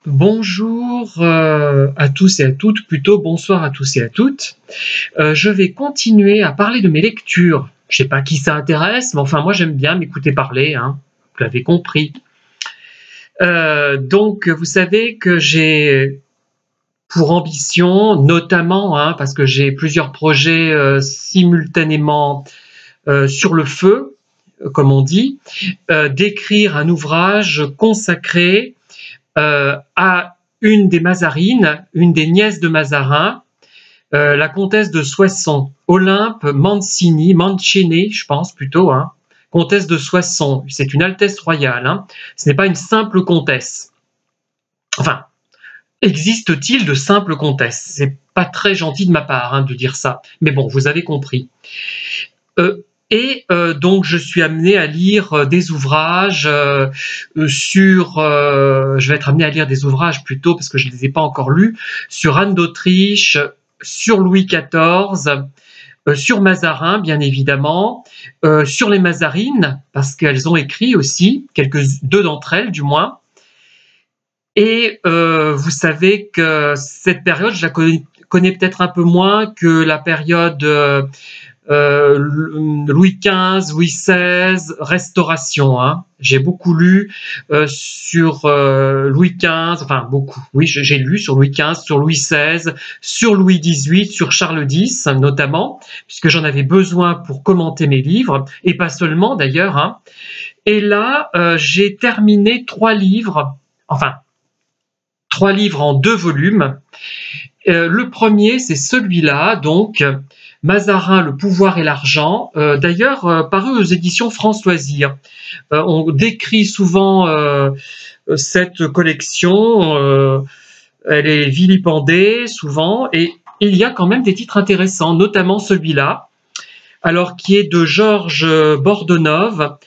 Bonjour à tous et à toutes, plutôt bonsoir à tous et à toutes. Je vais continuer à parler de mes lectures. Je sais pas qui ça intéresse, mais enfin moi j'aime bien m'écouter parler, hein, vous l'avez compris. Donc vous savez que j'ai pour ambition, notamment, hein, parce que j'ai plusieurs projets simultanément sur le feu, comme on dit, d'écrire un ouvrage consacré à une des Mazarines, une des nièces de Mazarin, la comtesse de Soissons, Olympe Mancini, je pense plutôt, hein, comtesse de Soissons. C'est une altesse royale, hein. Ce n'est pas une simple comtesse. Enfin, existe-t-il de simples comtesses? C'est pas très gentil de ma part, hein, de dire ça, mais bon, vous avez compris. Donc je suis amené à lire des ouvrages je vais être amené à lire des ouvrages plutôt parce que je ne les ai pas encore lus, sur Anne d'Autriche, sur Louis XIV, sur Mazarin bien évidemment, sur les Mazarines parce qu'elles ont écrit aussi, deux d'entre elles du moins. Et vous savez que cette période, je la connais peut-être un peu moins que la période Louis XV, Louis XVI, Restauration. Hein. J'ai beaucoup lu sur Louis XV, enfin beaucoup, oui, j'ai lu sur Louis XV, sur Louis XVI, sur Louis XVIII, sur Charles X notamment, puisque j'en avais besoin pour commenter mes livres, et pas seulement d'ailleurs. Hein. Et là, j'ai terminé trois livres en 2 volumes. Le premier, c'est celui-là, donc Mazarin, le pouvoir et l'argent, d'ailleurs paru aux éditions France Loisirs. On décrit souvent cette collection, elle est vilipendée souvent, et il y a quand même des titres intéressants, notamment celui-là, alors qui est de Georges Bordenove.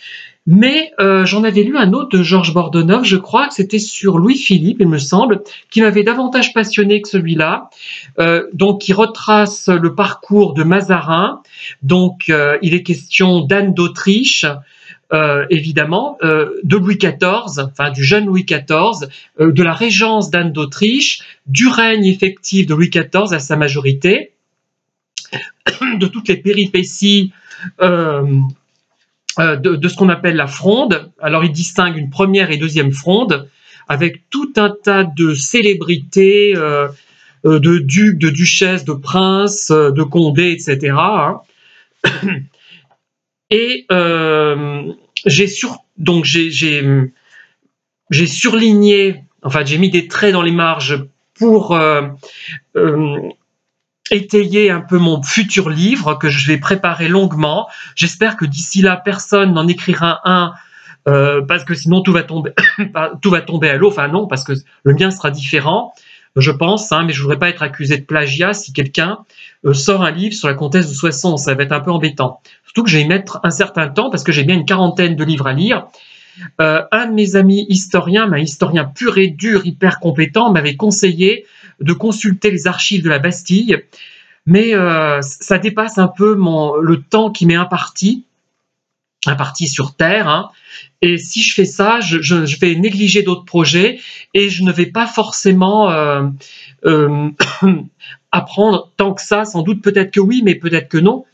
Mais j'en avais lu un autre de Georges Bordenove, je crois que c'était sur Louis-Philippe, il me semble, qui m'avait davantage passionné que celui-là, donc qui retrace le parcours de Mazarin. Donc il est question d'Anne d'Autriche, évidemment, de Louis XIV, enfin du jeune Louis XIV, de la régence d'Anne d'Autriche, du règne effectif de Louis XIV à sa majorité, de toutes les péripéties de ce qu'on appelle la fronde. Alors il distingue une première et deuxième fronde, avec tout un tas de célébrités, de ducs, de duchesses, de princes, de condés, etc. Hein. Et j'ai surligné, enfin j'ai mis des traits dans les marges pour étayer un peu mon futur livre que je vais préparer longuement. J'espère que d'ici là, personne n'en écrira un parce que sinon tout va tomber, tout va tomber à l'eau. Enfin non, parce que le mien sera différent, je pense, hein, mais je voudrais pas être accusé de plagiat si quelqu'un sort un livre sur la comtesse de Soissons. Ça va être un peu embêtant. Surtout que je vais y mettre un certain temps parce que j'ai bien une quarantaine de livres à lire. Un de mes amis historiens, un historien pur et dur, hyper compétent, m'avait conseillé de consulter les archives de la Bastille, mais ça dépasse un peu le temps qui m'est imparti sur Terre, hein. Et si je fais ça, je vais négliger d'autres projets et je ne vais pas forcément apprendre tant que ça, sans doute, peut-être que oui, mais peut-être que non.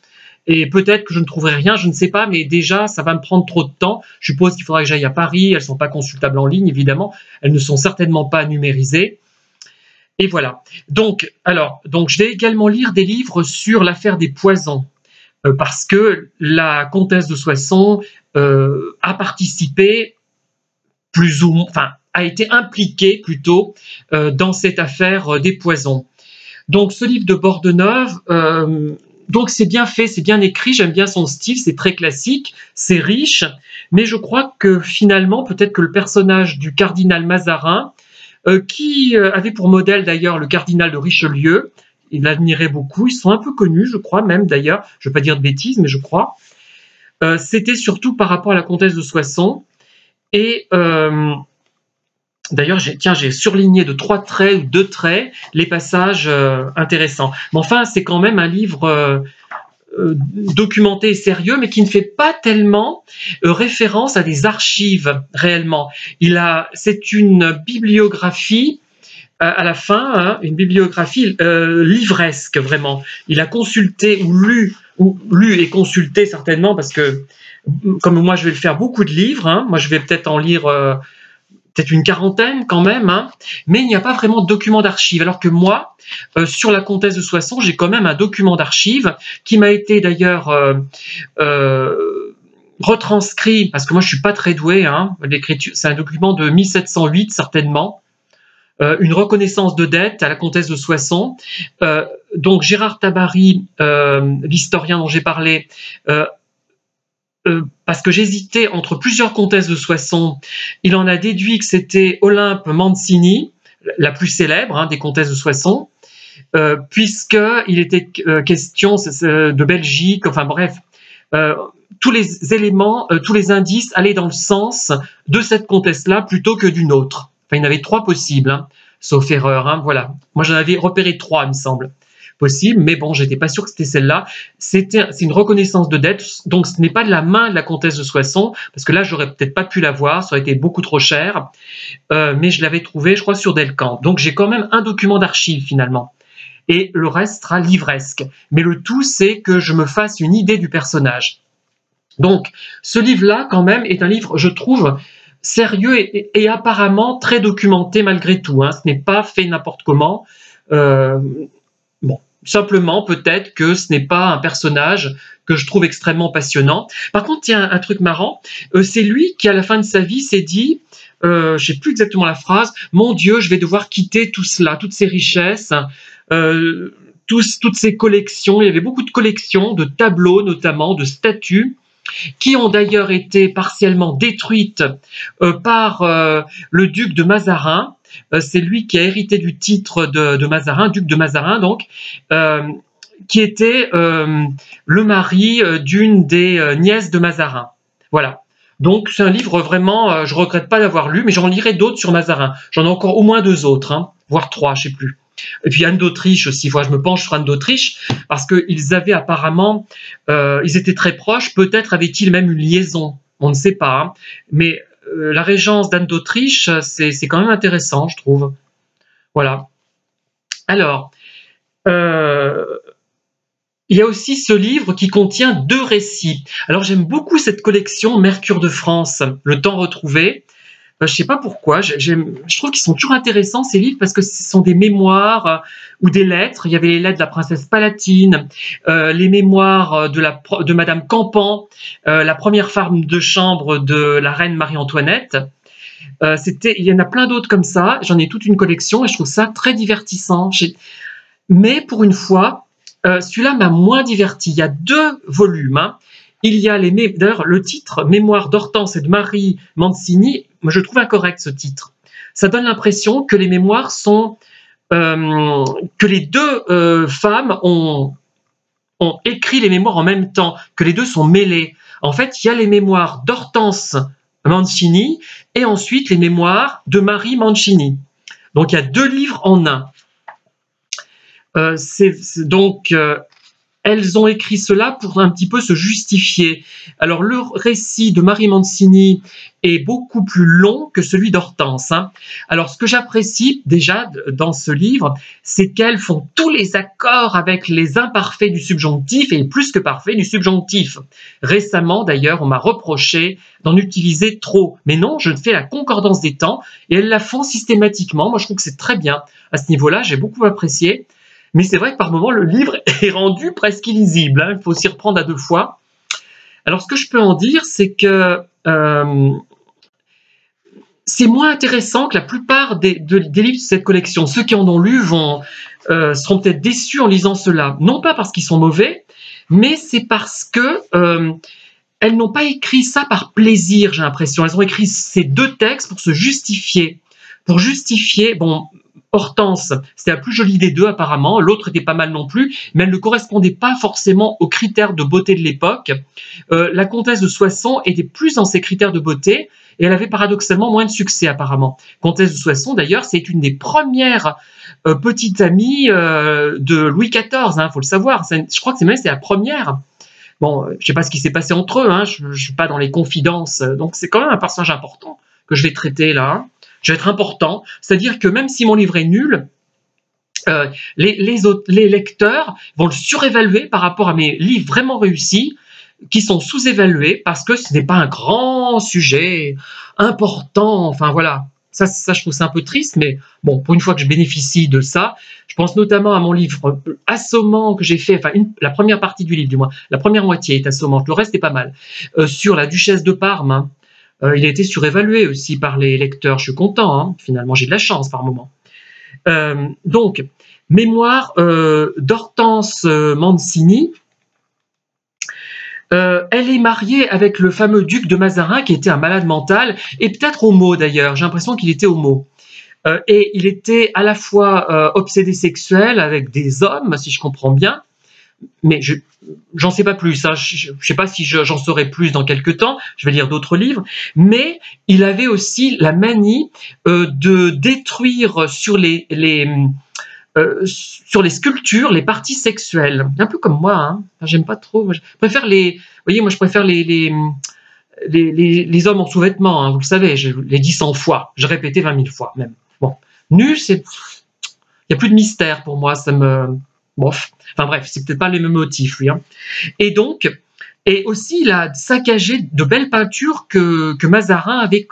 Et peut-être que je ne trouverai rien, je ne sais pas, mais déjà, ça va me prendre trop de temps. Je suppose qu'il faudra que j'aille à Paris, elles ne sont pas consultables en ligne, évidemment, elles ne sont certainement pas numérisées. Et voilà. Donc je vais également lire des livres sur l'affaire des poisons, parce que la comtesse de Soissons a participé plus ou moins, enfin, a été impliquée plutôt dans cette affaire des poisons. Donc ce livre de Bordenove, donc c'est bien fait, c'est bien écrit, j'aime bien son style, c'est très classique, c'est riche, mais je crois que finalement, peut-être que le personnage du cardinal Mazarin, qui avait pour modèle d'ailleurs le cardinal de Richelieu, il l'admirait beaucoup, ils sont un peu connus, je crois même d'ailleurs, je ne veux pas dire de bêtises, mais je crois. C'était surtout par rapport à la comtesse de Soissons, et d'ailleurs, j'ai surligné de 3 traits ou 2 traits les passages intéressants. Mais enfin, c'est quand même un livre documenté et sérieux, mais qui ne fait pas tellement référence à des archives réellement. C'est une bibliographie à la fin, hein, une bibliographie livresque vraiment. Il a consulté ou lu et consulté certainement, parce que comme moi je vais le faire beaucoup de livres, hein, moi je vais peut-être en lire peut-être une quarantaine quand même, hein, mais il n'y a pas vraiment de document d'archives. Alors que moi, sur la comtesse de Soissons, j'ai quand même un document d'archives qui m'a été d'ailleurs retranscrit, parce que moi je suis pas très doué, hein, l'écriture, c'est un document de 1708 certainement, une reconnaissance de dette à la comtesse de Soissons. Donc Gérard Tabary, l'historien dont j'ai parlé, parce que j'hésitais entre plusieurs comtesses de Soissons, il en a déduit que c'était Olympe Mancini, la plus célèbre, hein, des comtesses de Soissons, puisqu'il était question de Belgique, enfin bref, tous les éléments, tous les indices allaient dans le sens de cette comtesse-là plutôt que d'une autre. Enfin, il y en avait 3 possibles, hein, sauf erreur, hein, voilà. Moi, j'en avais repéré 3, il me semble, possible, mais bon, j'étais pas sûr que c'était celle-là. C'est une reconnaissance de dette, donc ce n'est pas de la main de la comtesse de Soissons, parce que là, j'aurais peut-être pas pu l'avoir, ça aurait été beaucoup trop cher, mais je l'avais trouvé, je crois, sur Delcamp. Donc, j'ai quand même un document d'archives, finalement. Et le reste sera livresque. Mais le tout, c'est que je me fasse une idée du personnage. Donc, ce livre-là, quand même, est un livre, je trouve, sérieux et apparemment très documenté malgré tout, hein. Ce n'est pas fait n'importe comment. Bon, simplement, peut-être que ce n'est pas un personnage que je trouve extrêmement passionnant. Par contre, il y a un truc marrant, c'est lui qui, à la fin de sa vie, s'est dit, je ne sais plus exactement la phrase, « Mon Dieu, je vais devoir quitter tout cela, toutes ces richesses, toutes ces collections. » Il y avait beaucoup de collections, de tableaux notamment, de statues, qui ont d'ailleurs été partiellement détruites par le duc de Mazarin. C'est lui qui a hérité du titre de Mazarin, duc de Mazarin, donc, qui était le mari d'une des nièces de Mazarin. Voilà. Donc c'est un livre vraiment, je regrette pas d'avoir lu, mais j'en lirai d'autres sur Mazarin. J'en ai encore au moins 2 autres, hein, voire 3, je sais plus. Et puis Anne d'Autriche aussi, il faut que je me penche sur Anne d'Autriche, parce qu'ils avaient apparemment, ils étaient très proches, peut-être avaient-ils même une liaison, on ne sait pas, hein. Mais la régence d'Anne d'Autriche, c'est quand même intéressant, je trouve. Voilà. Alors, il y a aussi ce livre qui contient 2 récits. Alors j'aime beaucoup cette collection Mercure de France, Le Temps retrouvé. Je ne sais pas pourquoi, je trouve qu'ils sont toujours intéressants ces livres, parce que ce sont des mémoires ou des lettres. Il y avait les lettres de la princesse Palatine, les mémoires de Madame Campan, la première femme de chambre de la reine Marie-Antoinette. Il y en a plein d'autres comme ça, j'en ai toute une collection et je trouve ça très divertissant. Mais pour une fois, celui-là m'a moins diverti. Il y a 2 volumes, hein. Il y a d'ailleurs le titre Mémoires d'Hortense et de Marie Mancini, moi je trouve incorrect ce titre. Ça donne l'impression que les mémoires sont que les 2 femmes ont écrit les mémoires en même temps, que les 2 sont mêlés. En fait, il y a les mémoires d'Hortense Mancini et ensuite les mémoires de Marie Mancini. Donc il y a 2 livres en un. Donc elles ont écrit cela pour un petit peu se justifier. Alors, le récit de Marie Mancini est beaucoup plus long que celui d'Hortense, hein. Alors, ce que j'apprécie déjà dans ce livre, c'est qu'elles font tous les accords avec les imparfaits du subjonctif et plus que parfaits du subjonctif. Récemment, d'ailleurs, on m'a reproché d'en utiliser trop. Mais non, je fais la concordance des temps et elles la font systématiquement. Moi, je trouve que c'est très bien. À ce niveau-là, j'ai beaucoup apprécié. Mais c'est vrai que par moments, le livre est rendu presque illisible, hein. Il faut s'y reprendre à 2 fois. Alors, ce que je peux en dire, c'est que c'est moins intéressant que la plupart des livres de cette collection. Ceux qui en ont lu seront peut-être déçus en lisant cela. Non pas parce qu'ils sont mauvais, mais c'est parce que elles n'ont pas écrit ça par plaisir, j'ai l'impression. Elles ont écrit ces 2 textes pour se justifier. Pour justifier, bon... Hortense, c'était la plus jolie des 2 apparemment, l'autre était pas mal non plus, mais elle ne correspondait pas forcément aux critères de beauté de l'époque. La comtesse de Soissons était plus dans ses critères de beauté et elle avait paradoxalement moins de succès apparemment. Comtesse de Soissons d'ailleurs, c'est une des premières petites amies de Louis XIV, hein, faut le savoir. Je crois que c'est la première. Bon, je sais pas ce qui s'est passé entre eux, hein, je ne suis pas dans les confidences, donc c'est quand même un personnage important que je vais traiter là. Hein. Je vais être important, c'est-à-dire que même si mon livre est nul, les lecteurs vont le surévaluer par rapport à mes livres vraiment réussis, qui sont sous-évalués parce que ce n'est pas un grand sujet important. Enfin voilà, ça je trouve ça un peu triste, mais bon, pour une fois que je bénéficie de ça, je pense notamment à mon livre assommant que j'ai fait, enfin la première partie du livre du moins, la première moitié est assommante, le reste est pas mal, sur la duchesse de Parme. Hein. Il a été surévalué aussi par les lecteurs, je suis content, hein. Finalement j'ai de la chance par moment. Donc, mémoire d'Hortense Mancini. Elle est mariée avec le fameux duc de Mazarin qui était un malade mental et peut-être homo d'ailleurs, j'ai l'impression qu'il était homo. Et il était à la fois obsédé sexuel avec des hommes, si je comprends bien, mais j'en sais pas plus, hein. Je sais pas si j'en saurai plus dans quelques temps, je vais lire d'autres livres, mais il avait aussi la manie de détruire sur sur les sculptures, les parties sexuelles. Un peu comme moi, hein. Enfin, j'aime pas trop. Je préfère vous voyez, moi je préfère les hommes en sous-vêtements, hein, vous le savez, je l'ai dit 100 fois, je répétais 20 000 fois même. Bon, nu, il n'y a plus de mystère pour moi, ça me... Bof. Enfin bref, c'est peut-être pas les mêmes motifs, lui. Hein. Et donc, et aussi, il a saccagé de belles peintures que Mazarin avait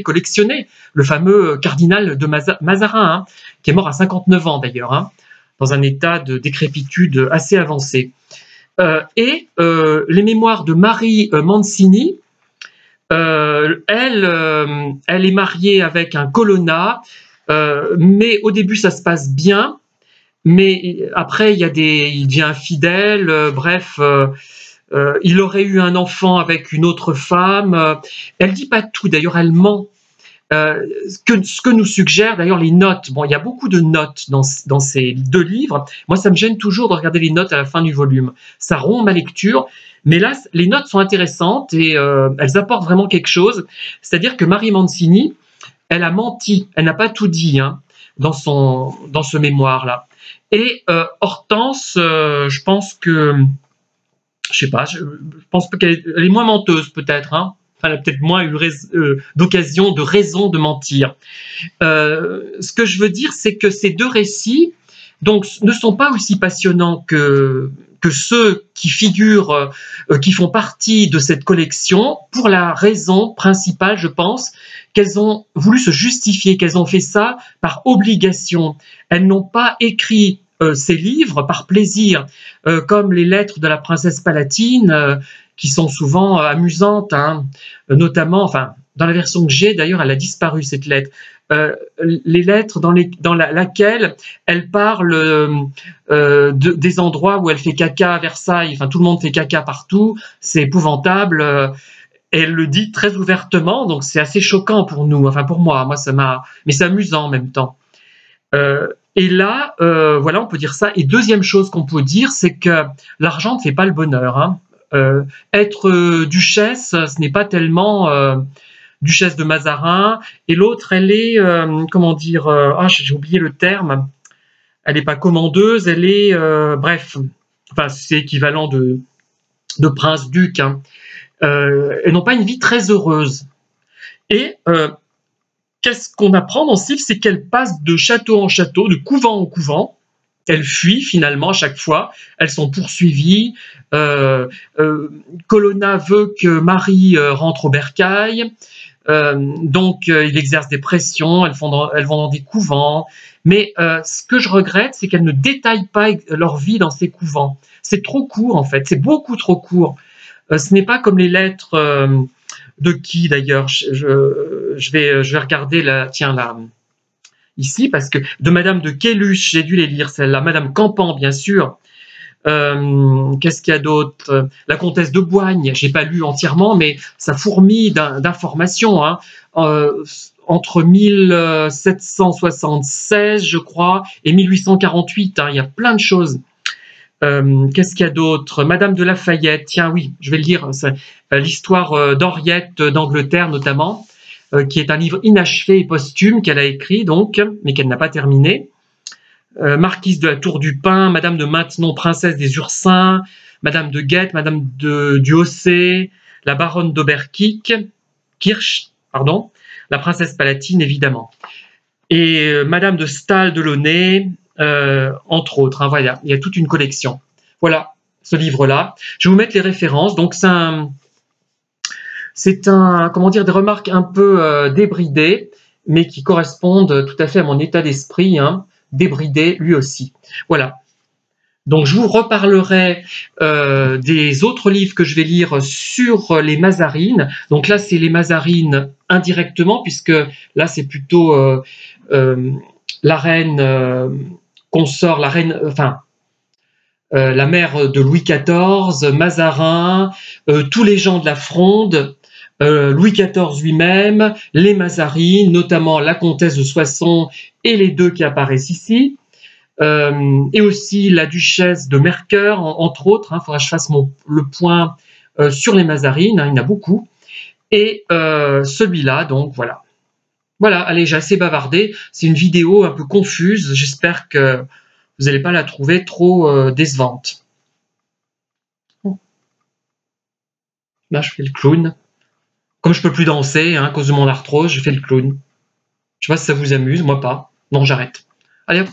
collectionnées. Le fameux cardinal de Mazarin, hein, qui est mort à 59 ans d'ailleurs, hein, dans un état de décrépitude assez avancé. Les mémoires de Marie Mancini, elle est mariée avec un colonna, mais au début ça se passe bien, mais après il devient infidèle, bref... il aurait eu un enfant avec une autre femme. Elle dit pas tout, d'ailleurs, elle ment. Ce que nous suggèrent d'ailleurs les notes. Bon, il y a beaucoup de notes dans ces deux livres. Moi, ça me gêne toujours de regarder les notes à la fin du volume. Ça rompt ma lecture. Mais là, les notes sont intéressantes et elles apportent vraiment quelque chose. C'est-à-dire que Marie Mancini, elle a menti. Elle n'a pas tout dit, hein, dans ce mémoire-là. Et Hortense, je pense que... Je sais pas, je pense qu'elle est moins menteuse peut-être, hein. Enfin, elle a peut-être moins eu d'occasion, de raison de mentir. Ce que je veux dire, c'est que ces deux récits donc, ne sont pas aussi passionnants que ceux qui figurent, qui font partie de cette collection, pour la raison principale, je pense, qu'elles ont voulu se justifier, qu'elles ont fait ça par obligation. Elles n'ont pas écrit ces livres par plaisir, comme les lettres de la princesse Palatine, qui sont souvent amusantes, hein, notamment, enfin, dans la version que j'ai, d'ailleurs, elle a disparu cette lettre. Les lettres dans laquelle elle parle des endroits où elle fait caca à Versailles, enfin tout le monde fait caca partout, c'est épouvantable, et elle le dit très ouvertement, donc c'est assez choquant pour nous, enfin pour moi mais c'est amusant en même temps. Et là, voilà, on peut dire ça. Et deuxième chose qu'on peut dire, c'est que l'argent ne fait pas le bonheur. Hein. Être duchesse, ce n'est pas tellement duchesse de Mazarin. Et l'autre, elle est, comment dire, j'ai oublié le terme. Elle n'est pas commandeuse, elle est, bref, enfin, c'est équivalent de prince-duc. Hein. Elles n'ont pas une vie très heureuse. Et qu'est-ce qu'on apprend dans ce livre, c'est qu'elle passe de château en château, de couvent en couvent. Elles fuient finalement à chaque fois. Elles sont poursuivies. Colonna veut que Marie rentre au bercail. Donc, il exerce des pressions. Elles vont dans des couvents. Mais ce que je regrette, c'est qu'elles ne détaillent pas leur vie dans ces couvents. C'est trop court en fait. C'est beaucoup trop court. Ce n'est pas comme les lettres... de qui d'ailleurs je vais regarder ici, parce que de Madame de Queluche, j'ai dû les lire celle-là, Madame Campan bien sûr. Qu'est-ce qu'il y a d'autre? La comtesse de Boigne, j'ai pas lu entièrement, mais ça fourmille d'informations, hein. Entre 1776 je crois et 1848, hein, il y a plein de choses. Qu'est-ce qu'il y a d'autre? Madame de Lafayette, tiens oui, je vais le lire, l'histoire d'Henriette d'Angleterre notamment, qui est un livre inachevé et posthume qu'elle a écrit donc, mais qu'elle n'a pas terminé. Marquise de la Tour du Pin, Madame de Maintenon, princesse des Ursins, Madame de Guette, Madame du Hossé, la baronne d'Oberkirch, pardon, la princesse Palatine, évidemment. Et Madame de Staël de Launay, entre autres. Hein, voilà, il y a toute une collection. Voilà, ce livre-là. Je vais vous mettre les références. Donc, c'est un, comment dire, des remarques un peu débridées, mais qui correspondent tout à fait à mon état d'esprit, hein, débridé lui aussi. Voilà. Donc, je vous reparlerai des autres livres que je vais lire sur les Mazarines. Donc là, c'est les Mazarines indirectement, puisque là, c'est plutôt la reine consort, la reine, enfin, la mère de Louis XIV, Mazarin, tous les gens de la Fronde, Louis XIV lui-même, les Mazarines, notamment la comtesse de Soissons et les deux qui apparaissent ici. Et aussi la duchesse de Mercœur, entre autres. Il faudra que je fasse le point sur les Mazarines, hein, il y en a beaucoup. Et celui-là, donc voilà. Voilà, allez, j'ai assez bavardé. C'est une vidéo un peu confuse. J'espère que vous n'allez pas la trouver trop décevante. Là, je fais le clown. Comme je peux plus danser, hein, à cause de mon arthrose, je fais le clown. Je sais pas si ça vous amuse, moi pas. Non, j'arrête. Allez hop.